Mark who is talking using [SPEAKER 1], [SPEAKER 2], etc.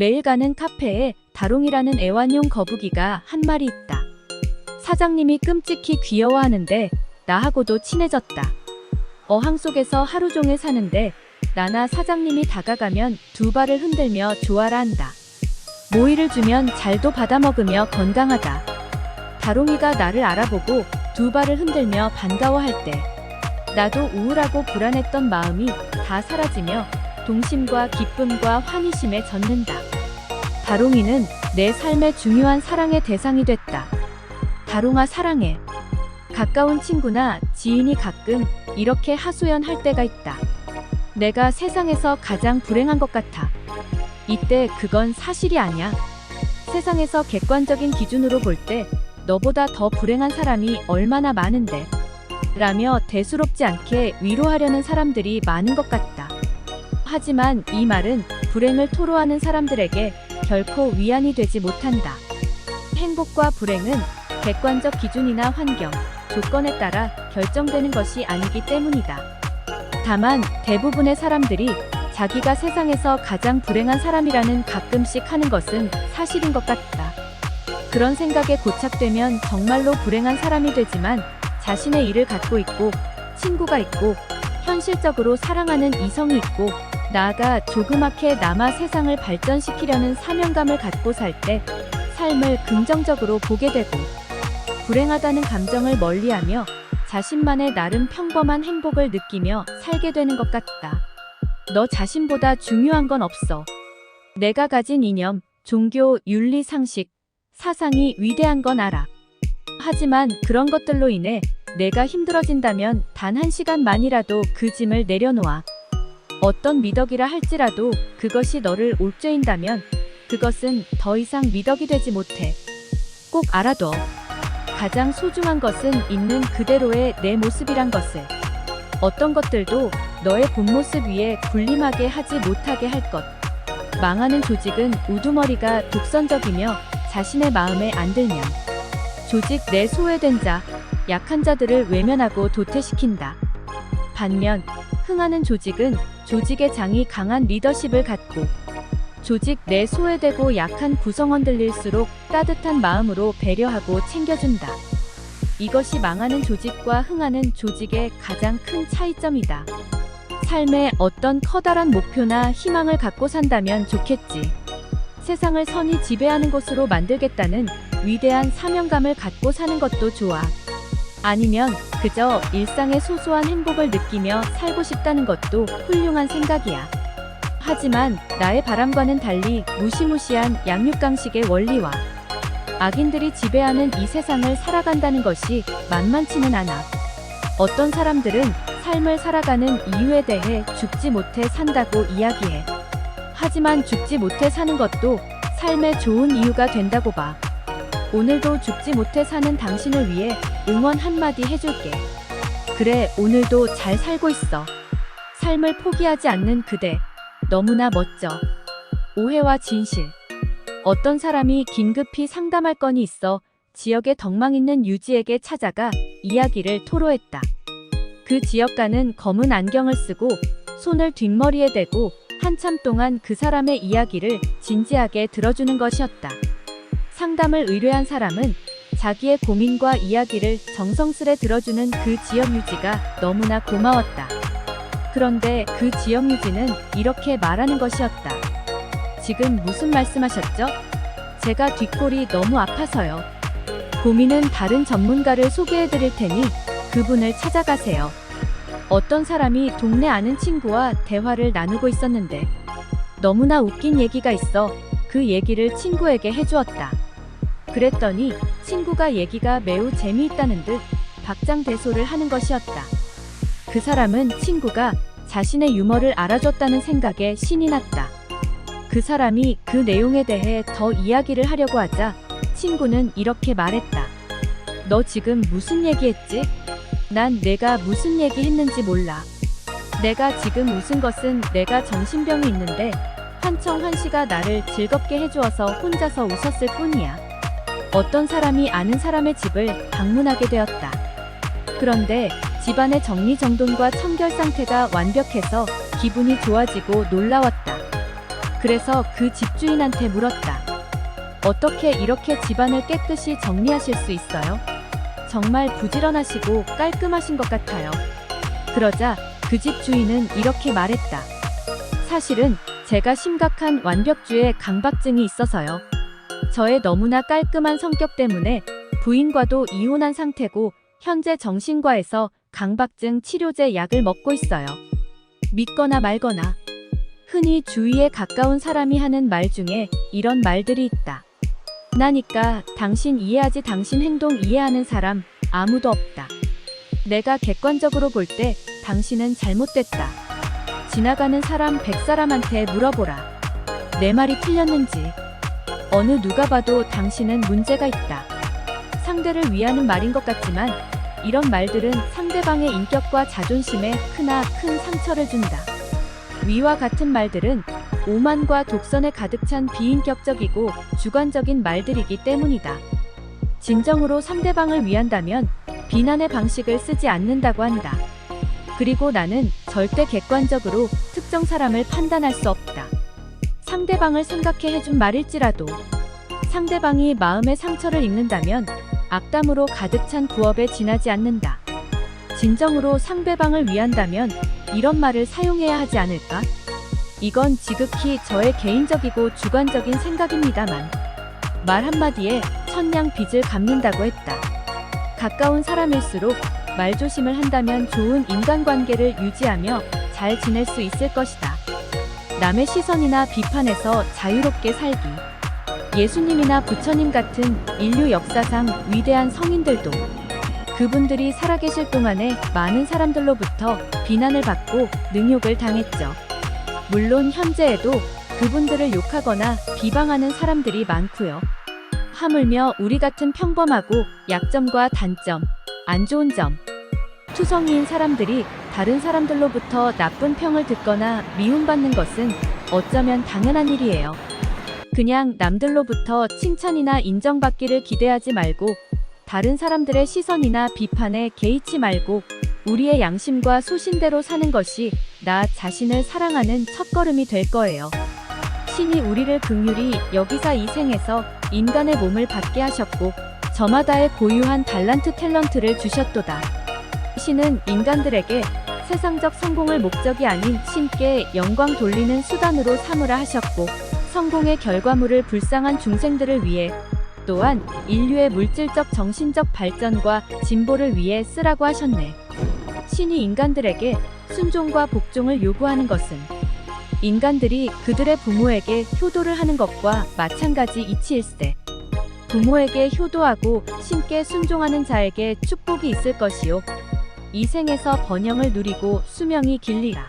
[SPEAKER 1] 매일 가는 카페에 다롱이라는 애완용 거북이가 한 마리 있다. 사장님이 끔찍히 귀여워하는데 나하고도 친해졌다. 어항 속에서 하루 종일 사는데 나나 사장님이 다가가면 두 발을 흔들며 좋아라 한다. 모이를 주면 잘도 받아먹으며 건강하다. 다롱이가 나를 알아보고 두 발을 흔들며 반가워할 때 나도 우울하고 불안했던 마음이 다 사라지며 동심과 기쁨과 환희심에 젖는다. 다롱이는 내 삶의 중요한 사랑의 대상이 됐다. 다롱아 사랑해. 가까운 친구나 지인이 가끔 이렇게 하소연할 때가 있다. 내가 세상에서 가장 불행한 것 같아. 이때 그건 사실이 아니야. 세상에서 객관적인 기준으로 볼 때 너보다 더 불행한 사람이 얼마나 많은데 라며 대수롭지 않게 위로하려는 사람들이 많은 것 같다. 하지만 이 말은 불행을 토로하는 사람들에게 결코 위안이 되지 못한다. 행복과 불행은 객관적 기준이나 환경, 조건에 따라 결정되는 것이 아니기 때문이다. 다만 대부분의 사람들이 자기가 세상에서 가장 불행한 사람이라는 가끔씩 하는 것은 사실인 것 같다. 그런 생각에 고착되면 정말로 불행한 사람이 되지만 자신의 일을 갖고 있고 친구가 있고 현실적으로 사랑하는 이성이 있고 나아가 조그맣게 남아 세상을 발전시키려는 사명감을 갖고 살 때 삶을 긍정적으로 보게 되고 불행하다는 감정을 멀리하며 자신만의 나름 평범한 행복을 느끼며 살게 되는 것 같다. 너 자신보다 중요한 건 없어. 내가 가진 이념, 종교, 윤리, 상식, 사상이 위대한 건 알아. 하지만 그런 것들로 인해 내가 힘들어진다면 단 한 시간만이라도 그 짐을 내려놓아. 어떤 미덕이라 할지라도 그것이 너를 옥죄인다면 그것은 더 이상 미덕이 되지 못해. 꼭 알아둬. 가장 소중한 것은 있는 그대로의 내 모습이란 것을. 어떤 것들도 너의 본 모습 위에 군림하게 하지 못하게 할 것. 망하는 조직은 우두머리가 독선적이며 자신의 마음에 안 들면 조직 내 소외된 자, 약한 자들을 외면하고 도태시킨다. 반면 흥하는 조직은 조직의 장이 강한 리더십을 갖고 조직 내 소외되고 약한 구성원들일수록 따뜻한 마음으로 배려하고 챙겨준다. 이것이 망하는 조직과 흥하는 조직의 가장 큰 차이점이다. 삶에 어떤 커다란 목표나 희망을 갖고 산다면 좋겠지. 세상을 선이 지배하는 곳으로 만들겠다는 위대한 사명감을 갖고 사는 것도 좋아. 아니면 그저 일상의 소소한 행복을 느끼며 살고 싶다는 것도 훌륭한 생각이야. 하지만 나의 바람과는 달리 무시무시한 양육강식의 원리와 악인들이 지배하는 이 세상을 살아간다는 것이 만만치는 않아. 어떤 사람들은 삶을 살아가는 이유에 대해 죽지 못해 산다고 이야기해. 하지만 죽지 못해 사는 것도 삶의 좋은 이유가 된다고 봐. 오늘도 죽지 못해 사는 당신을 위해 응원 한마디 해줄게. 그래, 오늘도 잘 살고 있어. 삶을 포기하지 않는 그대, 너무나 멋져. 오해와 진실. 어떤 사람이 긴급히 상담할 건이 있어 지역의 덕망 있는 유지에게 찾아가 이야기를 토로했다. 그 지역가는 검은 안경을 쓰고 손을 뒷머리에 대고 한참 동안 그 사람의 이야기를 진지하게 들어주는 것이었다. 상담을 의뢰한 사람은 자기의 고민과 이야기를 정성스레 들어주는 그 지역 유지가 너무나 고마웠다. 그런데 그 지역 유지는 이렇게 말하는 것이었다. 지금 무슨 말씀하셨죠? 제가 뒷골이 너무 아파서요. 고민은 다른 전문가를 소개해드릴 테니 그분을 찾아가세요. 어떤 사람이 동네 아는 친구와 대화를 나누고 있었는데 너무나 웃긴 얘기가 있어 그 얘기를 친구에게 해주었다. 그랬더니 친구가 얘기가 매우 재미있다는 듯 박장대소를 하는 것이었다. 그 사람은 친구가 자신의 유머를 알아줬다는 생각에 신이 났다. 그 사람이 그 내용에 대해 더 이야기를 하려고 하자 친구는 이렇게 말했다. 너 지금 무슨 얘기했지? 난 내가 무슨 얘기 했는지 몰라. 내가 지금 웃은 것은 내가 정신병이 있는데 환청환시가 나를 즐겁게 해주어서 혼자서 웃었을 뿐이야. 어떤 사람이 아는 사람의 집을 방문하게 되었다. 그런데 집안의 정리정돈과 청결 상태가 완벽해서 기분이 좋아지고 놀라웠다. 그래서 그 집주인한테 물었다. 어떻게 이렇게 집안을 깨끗이 정리하실 수 있어요? 정말 부지런하시고 깔끔하신 것 같아요. 그러자 그 집 주인은 이렇게 말했다. 사실은 제가 심각한 완벽주의 강박증이 있어서요. 저의 너무나 깔끔한 성격 때문에 부인과도 이혼한 상태고 현재 정신과에서 강박증 치료제 약을 먹고 있어요. 믿거나 말거나. 흔히 주위에 가까운 사람이 하는 말 중에 이런 말들이 있다. 나니까 당신 이해하지 당신 행동 이해하는 사람 아무도 없다. 내가 객관적으로 볼 때 당신은 잘못됐다. 지나가는 사람 100사람한테 물어보라. 내 말이 틀렸는지. 어느 누가 봐도 당신은 문제가 있다. 상대를 위하는 말인 것 같지만 이런 말들은 상대방의 인격과 자존심에 크나큰 상처를 준다. 위와 같은 말들은 오만과 독선에 가득 찬 비인격적이고 주관적인 말들이기 때문이다. 진정으로 상대방을 위한다면 비난의 방식을 쓰지 않는다고 한다. 그리고 나는 절대 객관적으로 특정 사람을 판단할 수 없다. 상대방을 생각해 해준 말일지라도 상대방이 마음의 상처를 입는다면 악담으로 가득 찬 부업에 지나지 않는다. 진정으로 상대방을 위한다면 이런 말을 사용해야 하지 않을까? 이건 지극히 저의 개인적이고 주관적인 생각입니다만 말 한마디에 천냥 빚을 갚는다고 했다. 가까운 사람일수록 말조심을 한다면 좋은 인간관계를 유지하며 잘 지낼 수 있을 것이다. 남의 시선이나 비판에서 자유롭게 살기. 예수님이나 부처님 같은 인류 역사상 위대한 성인들도 그분들이 살아계실 동안에 많은 사람들로부터 비난을 받고 능욕을 당했죠. 물론 현재에도 그분들을 욕하거나 비방하는 사람들이 많고요. 하물며 우리 같은 평범하고 약점과 단점, 안 좋은 점, 투성이인 사람들이 다른 사람들로부터 나쁜 평을 듣거나 미움받는 것은 어쩌면 당연한 일이에요. 그냥 남들로부터 칭찬이나 인정받기를 기대하지 말고 다른 사람들의 시선이나 비판에 개의치 말고 우리의 양심과 소신대로 사는 것이 나 자신을 사랑하는 첫걸음이 될 거예요. 신이 우리를 긍휼히 여기사 이 생에서 인간의 몸을 받게 하셨고 저마다의 고유한 달란트 탤런트를 주셨도다. 신은 인간들에게 세상적 성공을 목적이 아닌 신께 영광 돌리는 수단으로 삼으라 하셨고 성공의 결과물을 불쌍한 중생들을 위해 또한 인류의 물질적 정신적 발전과 진보를 위해 쓰라고 하셨네. 신이 인간들에게 순종과 복종을 요구하는 것은 인간들이 그들의 부모에게 효도를 하는 것과 마찬가지 이치일세. 부모에게 효도하고 신께 순종하는 자에게 축복이 있을 것이요 이 생에서 번영을 누리고 수명이 길리라.